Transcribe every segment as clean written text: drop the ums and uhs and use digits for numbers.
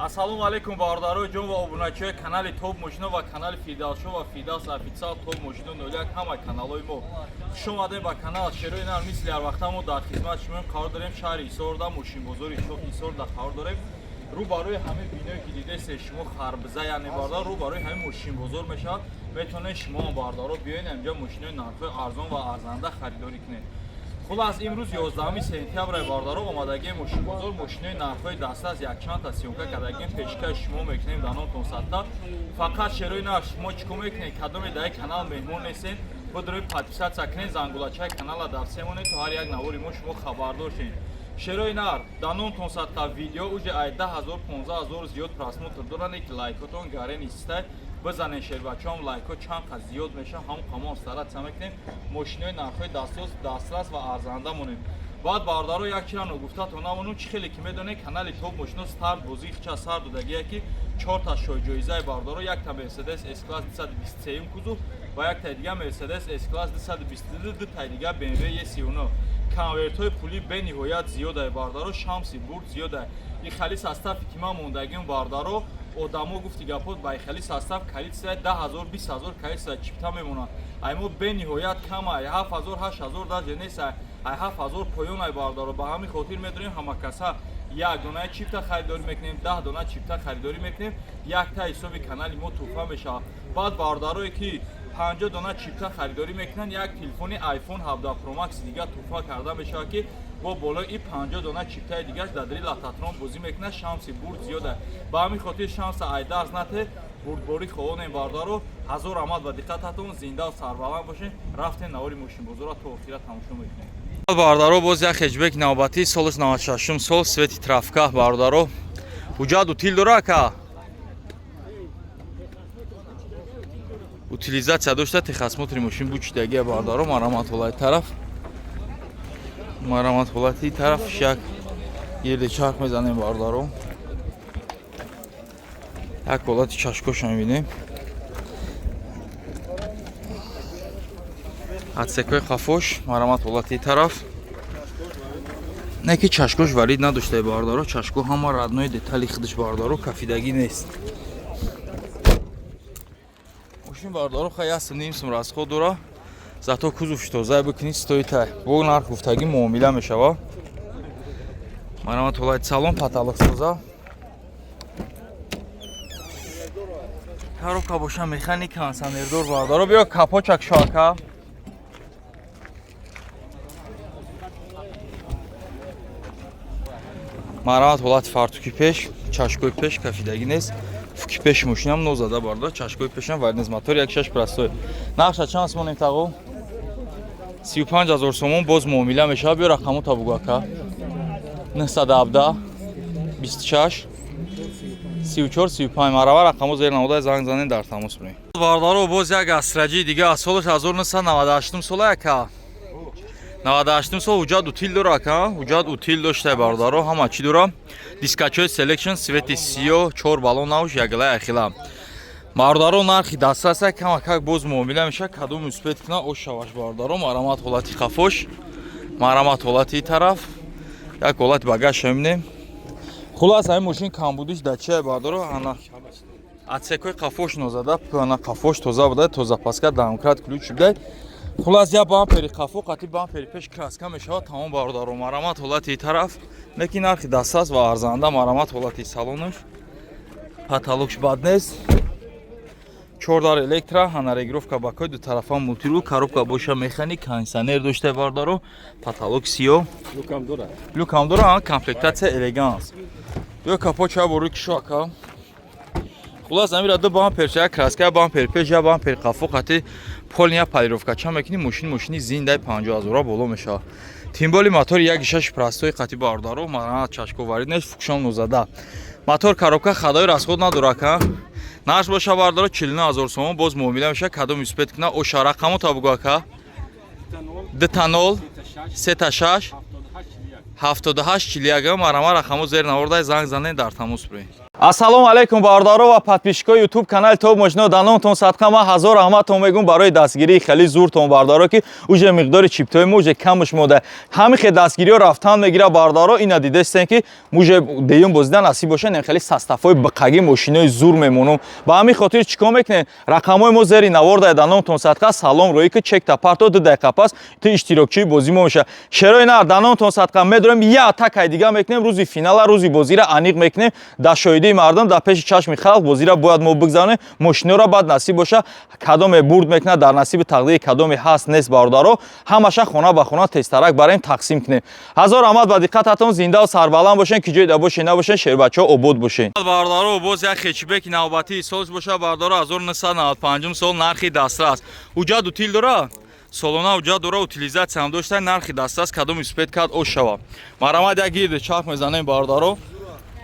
Ассалому алейкум бародарои ҷон ва обуначиҳои канали Топ Мошино ва канали Фидалшо ва Фидалс официал Топ Мошино 01 ҳамаи каналҳои мо хуш омадем ба канал Шерои Нар. Мисли ҳар вақта мо дар хизмат шумо қарор дорем шаҳри Ҳисорда мошинбозори Чоқ Ҳисорда қарор дорем. рӯбарӯи ҳамин биное ки дидест шумо харбза яъне бардар рӯбарӯи ҳамин мошинбозор мешавад. метавонед шумо бардаро биёед инҷа мошинои нархҳои арзон ва арзанда харидорӣ кунед. Хулас имрӯз 11 сентябр бардаро омадагии мошинбозор мошинои нархҳои дастрас якчанда сёмка кардагим пешкаш шумо мекунем дар нотон сатта. Фақат Шерои Нар шумо чӣ мекунед кадоме дар канал меҳмон нестед бидроед подписатсия кунед зангулачаи канала дар се монед то ҳар як навори мо шумо хабардор шавед. Шерои Нар дар нотон сатта видео уже ай 10,000-15,000 зиёд просмотр доранд ки лайкотон гарен истай бизанед шербачаам лайко чанд қад зиёд меша ҳам қамон старатса мекунем мошинои нархҳои дастрас ва арзанда монем. баъд бардаро як чиро гуфтатон намонум чӣ хеле ки медонед канали Топ Мошино старт бозии хича сар додагие ки 4 шои ҷоизаи бардаро якта Mercedes S-Class 223 кузов ва якта дига Mercedes S-Class 222 дута дига BMW E39 конвертҳои пулӣ бениҳоят зиёдаи бардаро шамси бурд зиёда ихали состави ки ман мондагим бардаро одамо гуфти гапот ба ихали состав калитсия 10,000-20,000 калитсия чипта мемонад. Аймо бениҳоят камай 7,000-8,000 даже нест ай 7,000 поён ай бардаро ба ҳамин хотир медонем ҳама каса як дона чипта харидорӣ мекунем 10 дона чипта харидорӣ мекунем якта ҳисоби канали мо туҳфа мешавад. баъд бардарое ки 50 дона чипта харидорӣ мекунанд як телефони iPhone 17 Pro Max дига туҳфа карда мешавад ки бо болои 50 дона чиптаи дигаш дар дили лататрон бозӣ мекунад. шамси бурд зиёда ба ҳамин хотир шамса айда аз нате бурдборӣ хоҳонем бардаро ҳазор рамад ва диққататон зинда сарбаланд бошед. рафтем навори мошинбозора то охира тамошо мекунем. бардаро боз як хеҷбек навбатӣ соли 96 сол свети трафика бардаро ҳуҷҷат утил дора ака утилизация дошта техосмотри мошин бучидагия бардаро марамат ҳолати тараф марамат ҳолати тараф шак гирди чарх мезанем бардаро як ҳолати чашкоша мебинем отсекои қафош марамат ҳолати тараф не ки чашкош варид надоштаи бардаро чашко ҳама раднои детали худаш бардаро кафидагӣ нест. мошин бардаро хай 1.5 сум расход дора зато кузовш тоза бикунӣ стоитай бо нарх гуфтагӣ муомила мешава. марамат ҳолати салон паталок соза коробка боша механик консонердор бардаро биё капочак шоака марамат ҳолати фартуки пеш чашкои пеш кафидагӣ нест фуки пеши мошинам нозада барда чашкои пешам варнез мотор 1.6 простой нақша чанд сомонем таго 35,000 сомон боз муомила мешава. биё рақамота бугу ака 917 26 34 35 марава рақамо зер намода занг занед дар тамос бирем. бардаро боз як асраҷи дига аз соли 1998 сола ака 98 сол ҳуҷҷат утил дора ака ҳуҷҷат утил дошта бардаро ҳама чӣ дора дискачои selection свети сиё 4 балон навш яглаи ахила бардаро нархи дастраса камакак боз муомила меша кадом успет куна ошаваш бардаро марамат ҳолати қафош марамат ҳолати тараф як ҳолати багаж мебинем. хулас ҳамин мошин камбудиш дачаи бардаро ана отсекои қафош нозада ана қафош тоза буда тоза паска домкрат ключ буда хулас я бампери қафо қати бампери пеш краска мешавад тамом бардаро марамат ҳолати тараф леки нархи дастрас ва арзанда марамат ҳолати салонаш паталокш бад нест 4 электро анарегировка бакои дутарафа мултирул коробка боша механик кондиционер дошта бардаро паталок сиё люкам дора комплектация элеганс биё капоча бо руки шока хулас амира ду бампер ча краска бампер пеш я бампер қафо қати полния полировка ча мекунӣ мошини зиндаи 50,000 боло мешавад. тимболи мотори 1.6 простой қати бардаро маранат чашко варид нест фукшон нозада мотор коробка хадаи расход надора ка нарх боша бардаро 49,000 сомон боз муомила меша кадом успет куна оша рақамота бугу ака 20 36 78 41 марама рақамо зер наворда занг занед дар тамос бирем. Ассалому алейкум бардоро ва подписчикои YouTube канали Тоб Мошино дар номтон садқа ман ҳазор раҳматон мегӯям барои дастгирии хеле зуртон бардоро ки уже миқдори чиптои мо уже кам шумода. Ҳамихе дастгириҳо рафтан мегира бардоро ина дидестен ки муже деюм бозида насиб боша не хеле састафои бақаги мошинои зур мемонам. Ба ҳамин хотир чикор мекунем? Рақамҳои мо зери навор дар номтон садқа салом роӣ ки чек тапарто 2 дақиқа пас ту иштирокчии бозӣ мо меша. Шерои нар дар номтон садқа медорем я атакаи дига мекунем рӯзи финала рӯзи бозира аниқ мекунем дар шоҳидии мардум дар пеши чашми халқ бозира бояд мо бигзаронем мошиноро баъд насиб боша кадоме бурд мекунад дар насиби тақдири кадоме ҳаст нест бардоро ҳамаша хона ба хона тестарак барем тақсим кунем. Ҳазор раҳмат ба диққататон зинда ва сарбаланд бошен ки ҷои дабошен набошен шербачаҳо обод бошен. Бардоро боз як хечбеки навбатии солш боша бардоро 1995 сол нархи дастрас. Уҷад утил дора? Солона уҷа дора утилизатсия ҳам дошта нархи дастрас кадоми спед кард ош шава. Марамад як гирде чарх мезанем бардоро.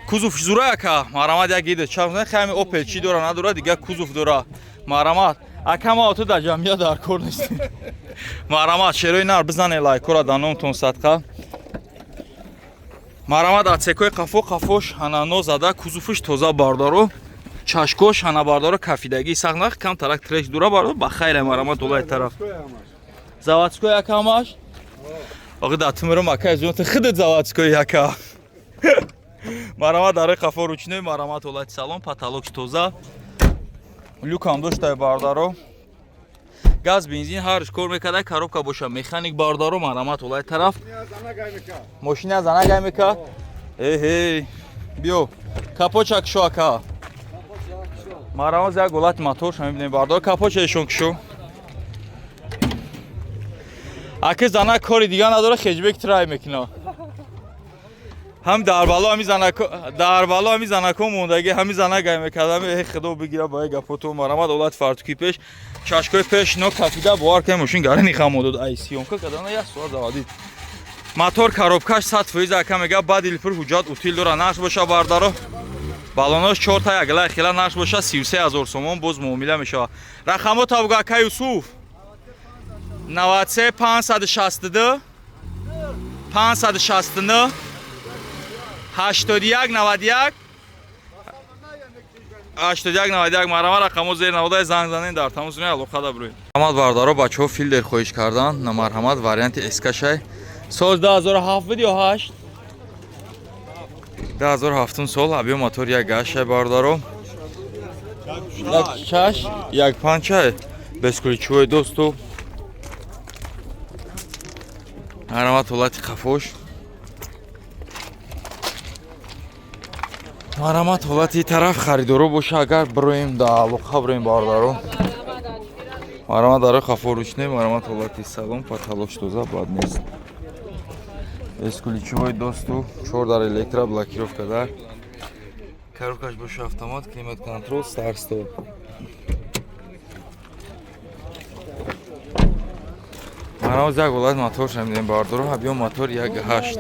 Кузов зура яка марамад як гирде чарх мезанем хами опел чи дора надора дига кузов дора. Марамад акама ото да ҷамъия дар кор нест. Марамад шерои нар бизане лайкора дар номтон садқа. Марамад атсекои қафош ҳанано зада кузовш тоза бардоро. Чашкош ҳана бардоро кафидагии сахнах кам тарак треш дура бардоро ба хайре марамад олай тараф. Заводской якамаш? Оғи да тумро макай зонт хидет заводской яка. Марамад дар қафо ручной марамад олай салом паталокш тоза. Люкам доштай бардоро. Газ бензин ҳарш кор мекарда коробка боша механик бардоро марамад олай тараф. Мошина занагай мека. Эҳей. Биё. Капочак шоака. Марамад як голат мотор шо мебинем бардоро капочашон кишо. Аки зана кори дига надора хеҷбек трай мекуна. Ҳам дар бало ҳами занакон мондаги ҳами занагай мекардам э худо бигира ба гапото марамад олат фартуки пеш чашкои пеш но кафида бовар ки мошин гарани хамодод ай сиёмка кадана як соат заводид. Мотор коробкаш 100% ака мега баъд илпур ҳуҷҷат утил дора наш боша бардоро. Балонош 4 та яглай хела наш боша 33000 сомон боз муомила мешава. Рақамо табуга ака Юсуф 93 562 569 81 91 81 91 марама рақамо зер наводай занг занен дар тамос не алоқа да брои. Марҳамат бардоро бачаҳо филдер хоҳиш кардан на марҳамат варианти эскашай соз 2007 ё 8 2007 сол абиё мотор як гашай бардоро як чаш як панча бесключовой досту марҳамат ҳолати қафош марҳамат ҳолати тараф харидоро боша агар броем да алоқа броем бардоро марҳамат дарои қафо ручне марҳамат ҳолати салом паталош тоза бад нест бесключовой досту 4 дар электро блокировка дар коробкаш боша автомат климат контрол старт стоп марҳамат як ҳолат мотор шамидем бардоро абиё мотор 1.8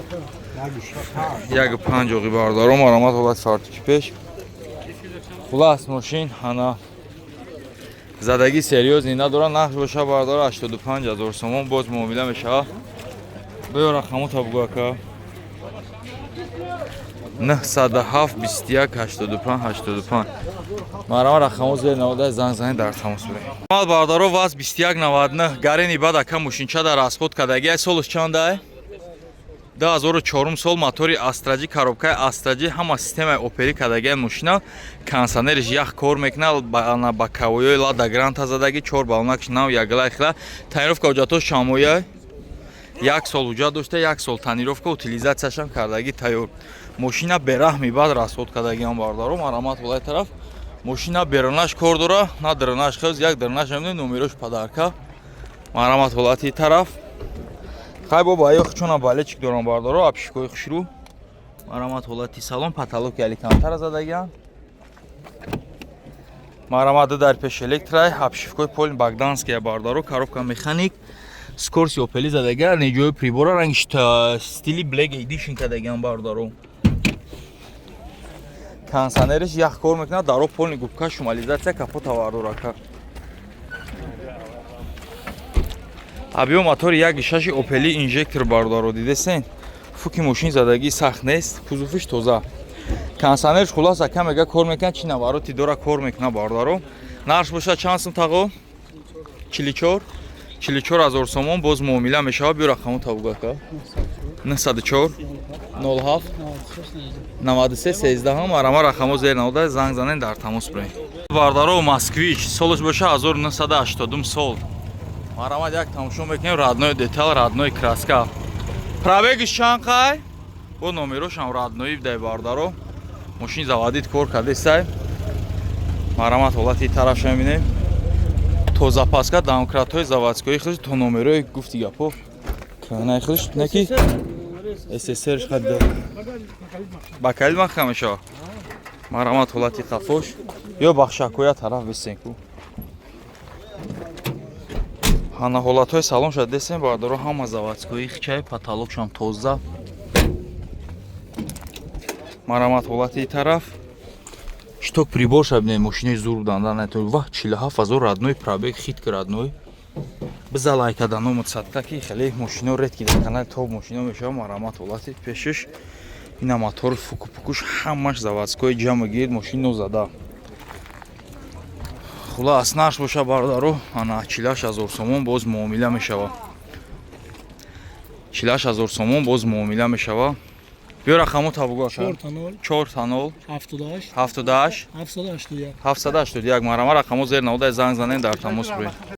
1.5 оғи бардоро марҳамат ҳолат фартуки пеш хулас мошин ҳана задаги серьёзни надора нақш боша бардоро 85000 сомон боз муомила мешава беё рақамо табугу ака 907 21 85 85 марҳамат рақамо зер наводай занг занед дар тамос бурем марҳамат бардоро ваз 2199 гарени бад ака мошинча дар расход кадаги ай солаш чандай 2004 сол мотори астраҷи коробкаи астраҷи ҳама системаи опери кадаги мошина кондитсионериш як кор мекунад ба кавоёи лада гранта задаги 4 балонакш нав яглай хила тонировка ҳуҷҷатош шамоя як сол ҳуҷҷат дошта як сол тонировка утилизатсияшам кардаги тайёр мошина бераҳми бад расход кадагиам бардоро марҳамат ҳолай тараф мошина беронаш кор дора на дронаш хез як дронаш ҳамне номерош падарка марҳамат ҳолати тараф хай боба ё чуна балечик дорам бардоро апшикои хушру марҳамат ҳолати салом паталоки али камтара задагиам марҳамат дар пеш электrai апшикои полин богданския бардоро коробка механик скорси опели задагиам неҷои прибора ранги стили black edition кадагиам бардоро кондитсионериш як кор мекунад даро полни губка шумализатсия капота вардорака абиё мотори 1.6 опели инжектор бардоро дидесен фуки мошин задагии сахт нест кузовиш тоза Кондиционерш хулоса камега кор мекунад, чи навороти дора кор мекунад бардаро. Нарш боша чанд сум тағо? 44 44000 сомон боз муомила мешава. Биё рақаму табугака 904 07 93 13 марама рақаму зер навода занг занен дар тамос бирем. Бардаро Москвич солш боша 1980 сол. Марама як тамошо мекунем родной детал, родной краска. Пробегиш чанд қай? Бо номерошам родной дай бардаро. Машин заводит кор кардесай. Марамат ҳолати тарафша мебинем. То запаска домкратҳои заводскои худш то номерои гуфти гапо. Кранаи худш неки СССР хадда. Ба калид махкамешо. Марамат ҳолати қафош. Ё бахшакоя тараф бисенку. Ҳана ҳолатҳои салон шад десем бардаро ҳама заводскои хичай потолокшам тоза. Марамат ҳолати тараф. Шток прибор шабне машинаи зур данда нато ва 47000 родной пробег хит родной. Биза лайка да номер садка ки хеле машина редки да канал топ машина мешава. Марамат ҳолати пешиш. Ина мотор фуку-пукуш ҳамаш заводской ҷама гирд машина зада. Хулас наш боша бардаро ана 48000 сомон боз муомила мешава. 48000 сомон боз муомила мешава. Биё рақаму табуга 4 0 78 70 781 марама рақаму зер навода занг занен дар тамос бирем.